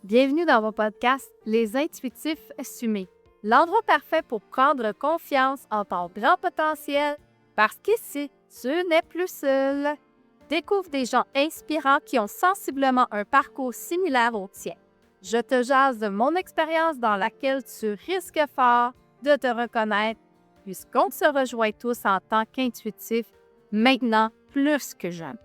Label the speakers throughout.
Speaker 1: Bienvenue dans mon podcast Les Intuitifs Assumés, l'endroit parfait pour prendre confiance en ton grand potentiel, parce qu'ici, tu n'es plus seul. Découvre des gens inspirants qui ont sensiblement un parcours similaire au tien. Je te jase de mon expérience dans laquelle tu risques fort de te reconnaître, puisqu'on se rejoint tous en tant qu'intuitifs, maintenant plus que jamais.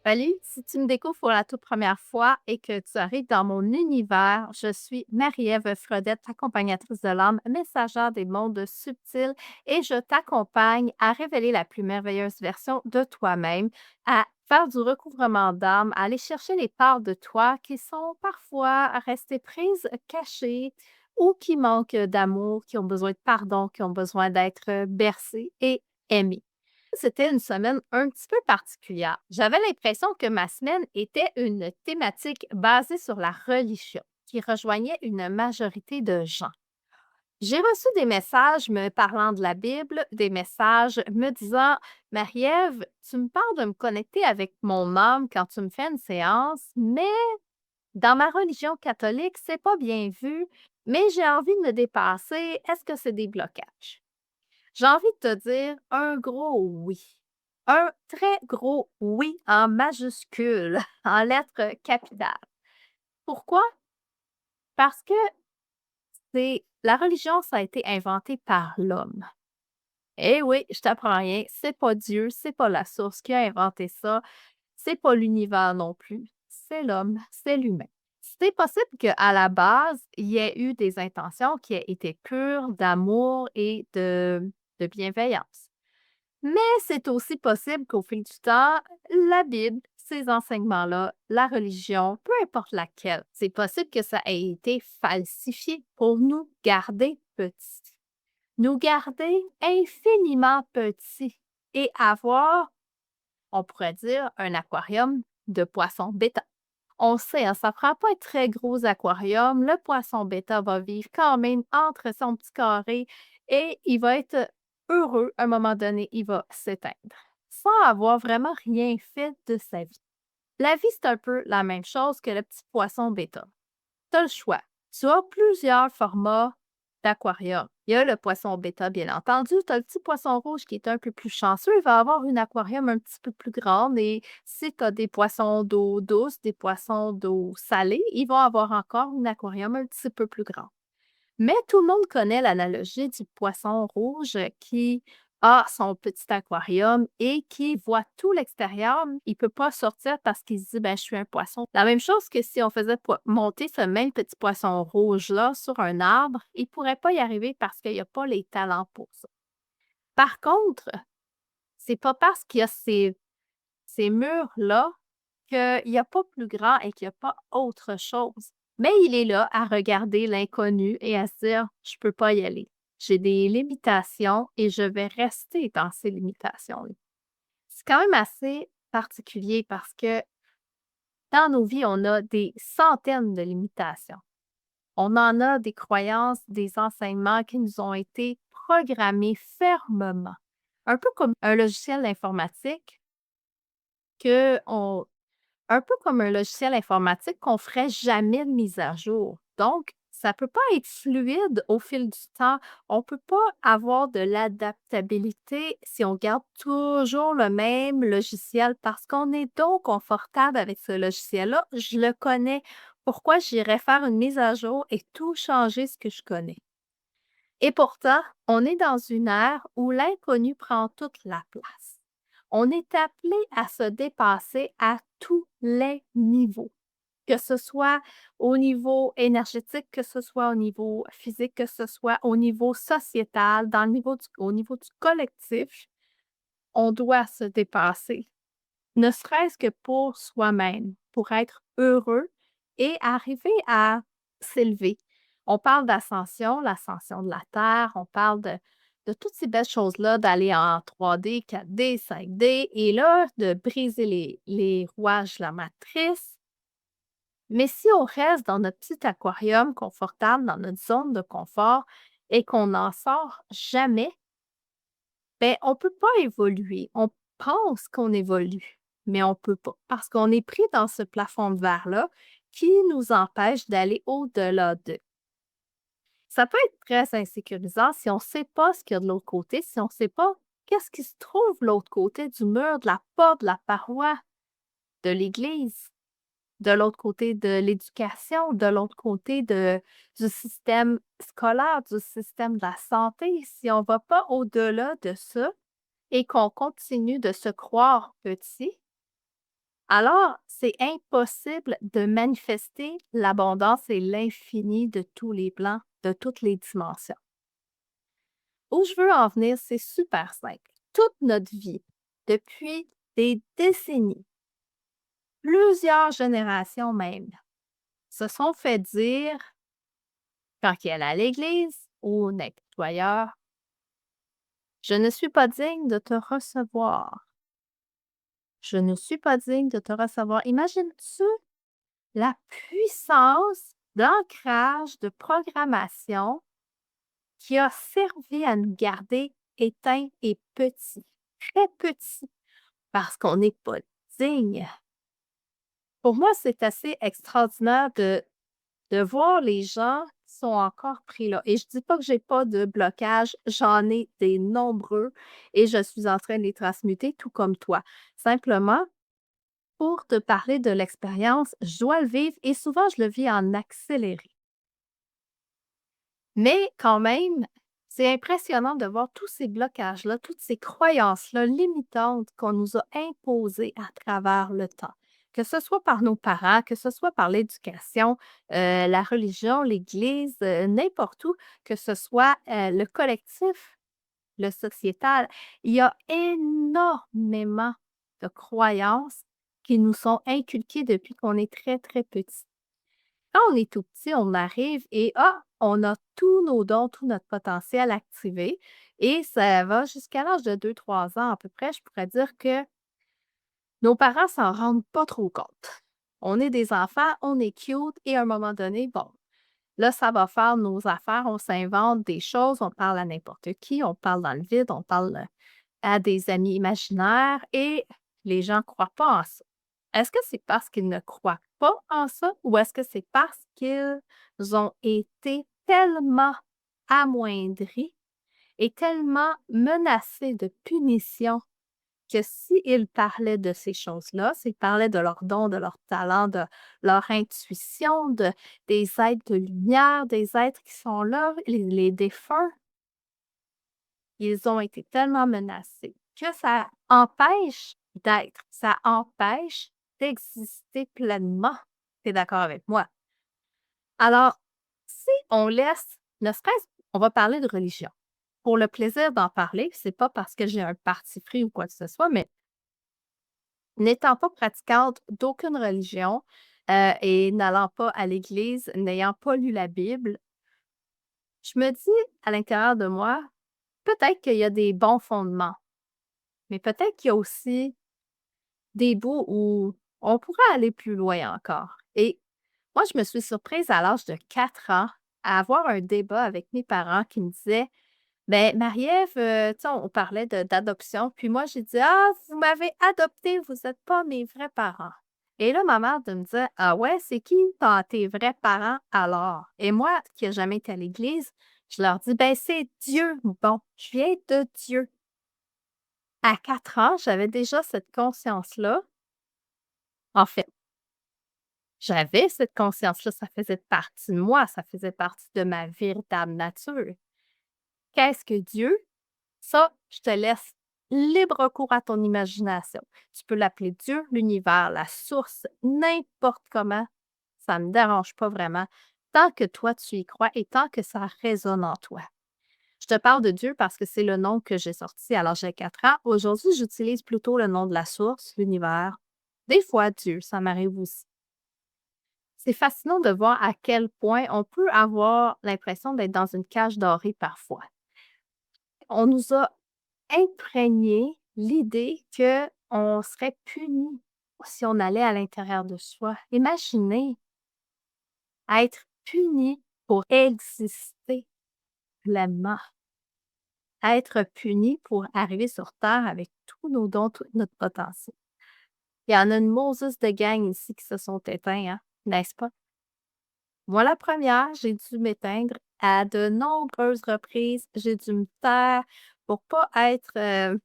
Speaker 1: Salut, si tu me découvres pour la toute première fois et que tu arrives dans mon univers, je suis Marie-Ève Fredette, accompagnatrice de l'âme, messagère des mondes subtils et je t'accompagne à révéler la plus merveilleuse version de toi-même, à faire du recouvrement d'âme, à aller chercher les parts de toi qui sont parfois restées prises, cachées ou qui manquent d'amour, qui ont besoin de pardon, qui ont besoin d'être bercées et aimées. C'était une semaine un petit peu particulière. J'avais l'impression que ma semaine était une thématique basée sur la religion, qui rejoignait une majorité de gens. J'ai reçu des messages me parlant de la Bible, des messages me disant: Marie-Ève, tu me parles de me connecter avec mon âme quand tu me fais une séance, mais dans ma religion catholique, c'est pas bien vu, mais j'ai envie de me dépasser. Est-ce que c'est des blocages? J'ai envie de te dire un gros oui. Un très gros oui en majuscule, en lettres capitales. Pourquoi? Parce que c'est la religion, ça a été inventé par l'homme. Eh oui, je t'apprends rien, c'est pas Dieu, c'est pas la source qui a inventé ça, c'est pas l'univers non plus, c'est l'homme, c'est l'humain. C'est possible qu'à la base, il y ait eu des intentions qui aient été pures d'amour et de bienveillance. Mais c'est aussi possible qu'au fil du temps, la Bible, ces enseignements-là, la religion, peu importe laquelle, c'est possible que ça ait été falsifié pour nous garder petits, nous garder infiniment petits et avoir, on pourrait dire, un aquarium de poissons bêta. On sait, hein, ça ne prend pas un très gros aquarium. Le poisson bêta va vivre quand même entre son petit carré et il va être heureux. À un moment donné, il va s'éteindre sans avoir vraiment rien fait de sa vie. La vie, c'est un peu la même chose que le petit poisson bêta. Tu as le choix. Tu as plusieurs formats d'aquarium. Il y a le poisson bêta, bien entendu. Tu as le petit poisson rouge qui est un peu plus chanceux. Il va avoir une aquarium un petit peu plus grande. Et si tu as des poissons d'eau douce, des poissons d'eau salée, ils vont avoir encore un aquarium un petit peu plus grand. Mais tout le monde connaît l'analogie du poisson rouge qui a son petit aquarium et qui voit tout l'extérieur. Il ne peut pas sortir parce qu'il se dit: «Ben, je suis un poisson». La même chose que si on faisait monter ce même petit poisson rouge-là sur un arbre, il ne pourrait pas y arriver parce qu'il n'y a pas les talents pour ça. Par contre, c'est pas parce qu'il y a ces murs-là qu'il n'y a pas plus grand et qu'il n'y a pas autre chose. Mais il est là à regarder l'inconnu et à se dire: «Je peux pas y aller. J'ai des limitations et je vais rester dans ces limitations-là». C'est quand même assez particulier parce que dans nos vies, on a des centaines de limitations. On en a des croyances, des enseignements qui nous ont été programmés fermement. Un peu comme un logiciel informatique que on Un peu comme un logiciel informatique qu'on ferait jamais de mise à jour. Donc, ça peut pas être fluide au fil du temps. On peut pas avoir de l'adaptabilité si on garde toujours le même logiciel parce qu'on est donc confortable avec ce logiciel-là. Je le connais. Pourquoi j'irais faire une mise à jour et tout changer ce que je connais? Et pourtant, on est dans une ère où l'inconnu prend toute la place. On est appelé à se dépasser à tous les niveaux, que ce soit au niveau énergétique, que ce soit au niveau physique, que ce soit au niveau sociétal, au niveau du collectif, on doit se dépasser, ne serait-ce que pour soi-même, pour être heureux et arriver à s'élever. On parle d'ascension, l'ascension de la Terre, on parle de toutes ces belles choses-là, d'aller en 3D, 4D, 5D, et là, de briser les rouages de la matrice. Mais si on reste dans notre petit aquarium confortable, dans notre zone de confort, et qu'on n'en sort jamais, ben on ne peut pas évoluer. On pense qu'on évolue, mais on peut pas parce qu'on est pris dans ce plafond de verre-là qui nous empêche d'aller au-delà de. Ça peut être très insécurisant si on ne sait pas ce qu'il y a de l'autre côté, si on ne sait pas qu'est-ce qui se trouve de l'autre côté du mur, de la porte, de la paroi, de l'église, de l'autre côté de l'éducation, de l'autre côté du système scolaire, du système de la santé. Si on ne va pas au-delà de ça et qu'on continue de se croire petit, alors c'est impossible de manifester l'abondance et l'infini de tous les plans, de toutes les dimensions. Où je veux en venir, c'est super simple. Toute notre vie, depuis des décennies, plusieurs générations même, se sont fait dire, quand ils allaient à l'église ou n'importe où ailleurs: «Je ne suis pas digne de te recevoir. Je ne suis pas digne de te recevoir». Imagines-tu la puissance d'ancrage, de programmation qui a servi à nous garder éteints et petits, très petits, parce qu'on n'est pas digne. Pour moi, c'est assez extraordinaire de voir les gens qui sont encore pris là. Et je dis pas que j'ai pas de blocage, j'en ai des nombreux et je suis en train de les transmuter tout comme toi. Simplement, pour te parler de l'expérience, je dois le vivre et souvent je le vis en accéléré. Mais quand même, c'est impressionnant de voir tous ces blocages-là, toutes ces croyances-là limitantes qu'on nous a imposées à travers le temps. Que ce soit par nos parents, que ce soit par l'éducation, la religion, l'Église, n'importe où, que ce soit le collectif, le sociétal. Il y a énormément de croyances qui nous sont inculquées depuis qu'on est très, très petit. Quand on est tout petit, on arrive et on a tous nos dons, tout notre potentiel activé et ça va jusqu'à l'âge de 2, 3 ans à peu près. Je pourrais dire que nos parents s'en rendent pas trop compte. On est des enfants, on est cute et à un moment donné, bon, là, ça va faire nos affaires, on s'invente des choses, on parle à n'importe qui, on parle dans le vide, on parle à des amis imaginaires et les gens ne croient pas en ça. Est-ce que c'est parce qu'ils ne croient pas en ça ou est-ce que c'est parce qu'ils ont été tellement amoindris et tellement menacés de punition que s'ils parlaient de ces choses-là, s'ils parlaient de leurs dons, de leurs talents, de leur intuition, des êtres de lumière, des êtres qui sont là, les défunts, ils ont été tellement menacés que ça empêche d'être, ça empêche d'exister pleinement. Tu es d'accord avec moi? Alors, si on laisse, ne serait-ce on va parler de religion. Pour le plaisir d'en parler, c'est pas parce que j'ai un parti pris ou quoi que ce soit, mais n'étant pas pratiquante d'aucune religion, et n'allant pas à l'église, n'ayant pas lu la Bible, je me dis à l'intérieur de moi, peut-être qu'il y a des bons fondements, mais peut-être qu'il y a aussi des bouts où on pourrait aller plus loin encore. Et moi, je me suis surprise à l'âge de 4 ans à avoir un débat avec mes parents qui me disaient: «Ben Marie-Ève, tu sais, on parlait d'adoption, puis moi j'ai dit: "Ah, vous m'avez adoptée, vous êtes pas mes vrais parents"». Et là, ma mère de me dire: «Ah ouais, c'est qui tes vrais parents alors?» Et moi, qui n'ai jamais été à l'église, je leur dis: «Ben c'est Dieu, bon, je viens de Dieu». À 4 ans, j'avais déjà cette conscience-là. En fait, j'avais cette conscience-là, ça faisait partie de moi, ça faisait partie de ma véritable nature. Qu'est-ce que Dieu? Ça, je te laisse libre cours à ton imagination. Tu peux l'appeler Dieu, l'univers, la source, n'importe comment. Ça ne me dérange pas vraiment, tant que toi, tu y crois et tant que ça résonne en toi. Je te parle de Dieu parce que c'est le nom que j'ai sorti à l'âge de 4 ans. Aujourd'hui, j'utilise plutôt le nom de la source, l'univers. Des fois, Dieu, ça m'arrive aussi. C'est fascinant de voir à quel point on peut avoir l'impression d'être dans une cage dorée parfois. On nous a imprégné l'idée que on serait puni si on allait à l'intérieur de soi. Imaginez être puni pour exister pleinement, être puni pour arriver sur terre avec tous nos dons, tout notre potentiel. Il y en a une Moses de gang ici qui se sont éteints, hein, n'est-ce pas? Moi, la première, j'ai dû m'éteindre à de nombreuses reprises. J'ai dû me taire pour pas être,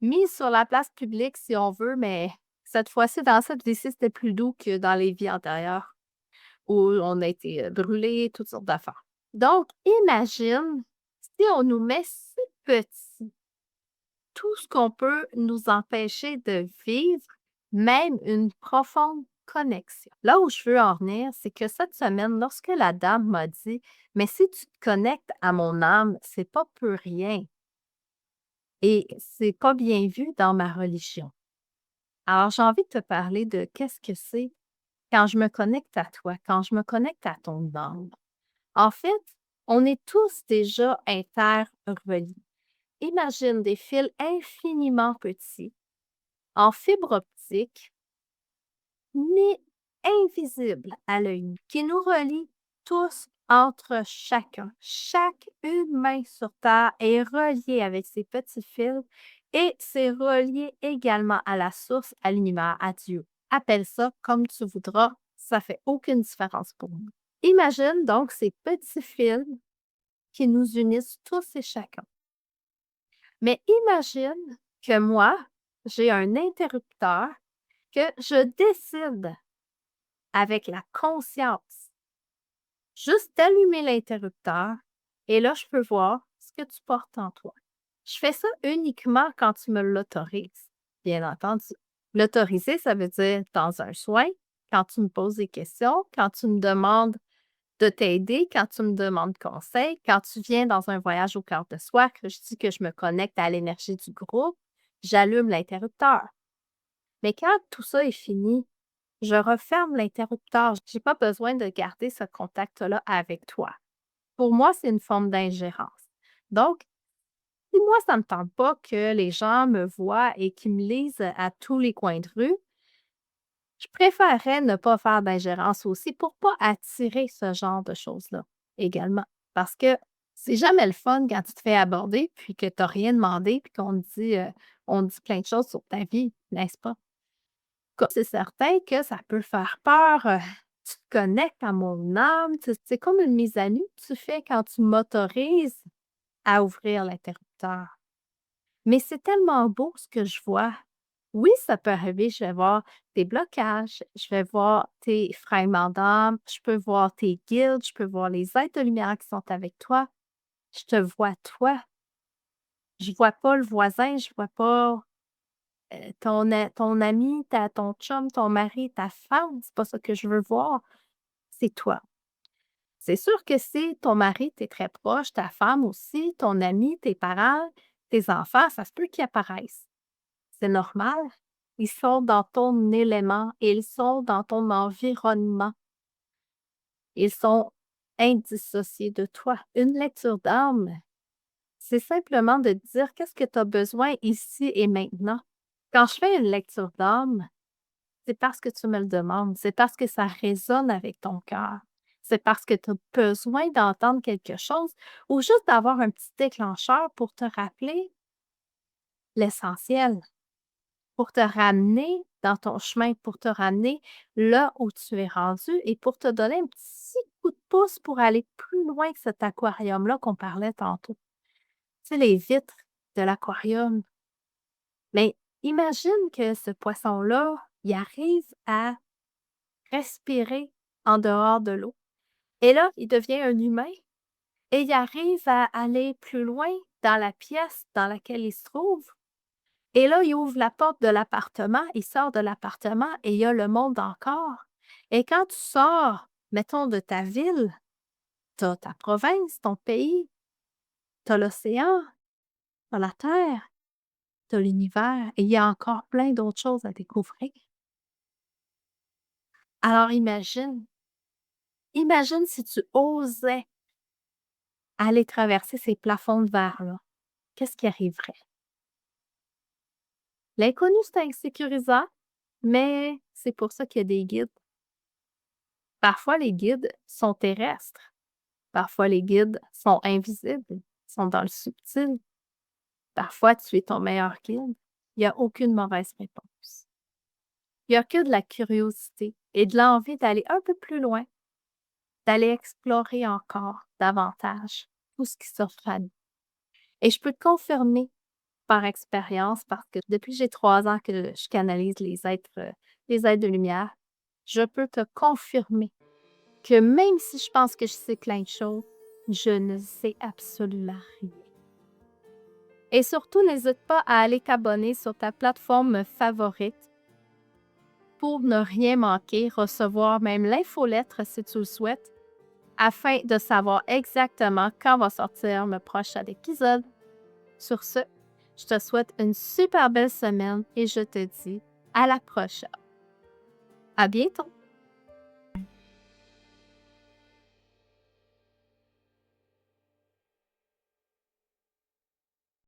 Speaker 1: mise sur la place publique si on veut, mais cette fois-ci, dans cette vie-ci, c'était plus doux que dans les vies antérieures où on a été, brûlés, toutes sortes d'affaires. Donc imagine si on nous met si petits, tout ce qu'on peut nous empêcher de vivre, même une profonde connexion. Là où je veux en venir, c'est que cette semaine, lorsque la dame m'a dit: «Mais si tu te connectes à mon âme, c'est pas peu rien et c'est pas bien vu dans ma religion». Alors j'ai envie de te parler de qu'est-ce que c'est quand je me connecte à toi, quand je me connecte à ton âme. En fait, on est tous déjà interreliés. Imagine des fils infiniment petits, en fibre optique, mais invisibles à l'œil nu, qui nous relient tous entre chacun. Chaque humain sur Terre est relié avec ces petits fils et c'est relié également à la source, à l'univers, à Dieu. Appelle ça comme tu voudras, ça fait aucune différence pour nous. Imagine donc ces petits fils qui nous unissent tous et chacun. Mais imagine que moi, j'ai un interrupteur que je décide avec la conscience juste d'allumer l'interrupteur et là, je peux voir ce que tu portes en toi. Je fais ça uniquement quand tu me l'autorises, bien entendu. L'autoriser, ça veut dire dans un soin, quand tu me poses des questions, quand tu me demandes de t'aider quand tu me demandes conseil, quand tu viens dans un voyage au cœur de soi, que je dis que je me connecte à l'énergie du groupe, j'allume l'interrupteur. Mais quand tout ça est fini, je referme l'interrupteur. Je n'ai pas besoin de garder ce contact-là avec toi. Pour moi, c'est une forme d'ingérence. Donc, si moi, ça ne me tente pas que les gens me voient et qu'ils me lisent à tous les coins de rue, je préférerais ne pas faire d'ingérence aussi pour pas attirer ce genre de choses-là également. Parce que c'est jamais le fun quand tu te fais aborder puis que tu as rien demandé puis on dit plein de choses sur ta vie, n'est-ce pas? Comme c'est certain que ça peut faire peur, tu te connectes à mon âme, c'est comme une mise à nu que tu fais quand tu m'autorises à ouvrir l'interrupteur. Mais c'est tellement beau ce que je vois. Oui, ça peut arriver, je vais voir tes blocages, je vais voir tes fragments d'âme, je peux voir tes guides, je peux voir les êtres de lumière qui sont avec toi. Je te vois toi. Je vois pas le voisin, je vois pas, ton ami, ton chum, ton mari, ta femme, c'est pas ça que je veux voir, c'est toi. C'est sûr que si ton mari, tu très proche, ta femme aussi, ton ami, tes parents, tes enfants, ça se peut qu'ils apparaissent. C'est normal. Ils sont dans ton élément et ils sont dans ton environnement. Ils sont indissociés de toi. Une lecture d'âme, c'est simplement de dire qu'est-ce que tu as besoin ici et maintenant. Quand je fais une lecture d'âme, c'est parce que tu me le demandes, c'est parce que ça résonne avec ton cœur. C'est parce que tu as besoin d'entendre quelque chose ou juste d'avoir un petit déclencheur pour te rappeler l'essentiel. Pour te ramener dans ton chemin, pour te ramener là où tu es rendu et pour te donner un petit coup de pouce pour aller plus loin que cet aquarium-là qu'on parlait tantôt. Tu sais, les vitres de l'aquarium. Mais imagine que ce poisson-là, il arrive à respirer en dehors de l'eau. Et là, il devient un humain et il arrive à aller plus loin dans la pièce dans laquelle il se trouve. Et là, il ouvre la porte de l'appartement, il sort de l'appartement et il y a le monde encore. Et quand tu sors, mettons, de ta ville, tu as ta province, ton pays, tu as l'océan, tu as la terre, tu as l'univers et il y a encore plein d'autres choses à découvrir. Alors imagine si tu osais aller traverser ces plafonds de verre-là. Qu'est-ce qui arriverait? L'inconnu, c'est insécurisant, mais c'est pour ça qu'il y a des guides. Parfois, les guides sont terrestres. Parfois, les guides sont invisibles, sont dans le subtil. Parfois, tu es ton meilleur guide. Il y a aucune mauvaise réponse. Il n'y a que de la curiosité et de l'envie d'aller un peu plus loin, d'aller explorer encore davantage tout ce qui s'offre à nous. Et je peux te confirmer par expérience, parce que depuis que j'ai 3 ans que je canalise les êtres de lumière, je peux te confirmer que même si je pense que je sais plein de choses, je ne sais absolument rien. Et surtout, n'hésite pas à aller t'abonner sur ta plateforme favorite pour ne rien manquer, recevoir même l'infolettre si tu le souhaites, afin de savoir exactement quand va sortir le prochain épisode. Sur ce, je te souhaite une super belle semaine et je te dis à la prochaine. À bientôt!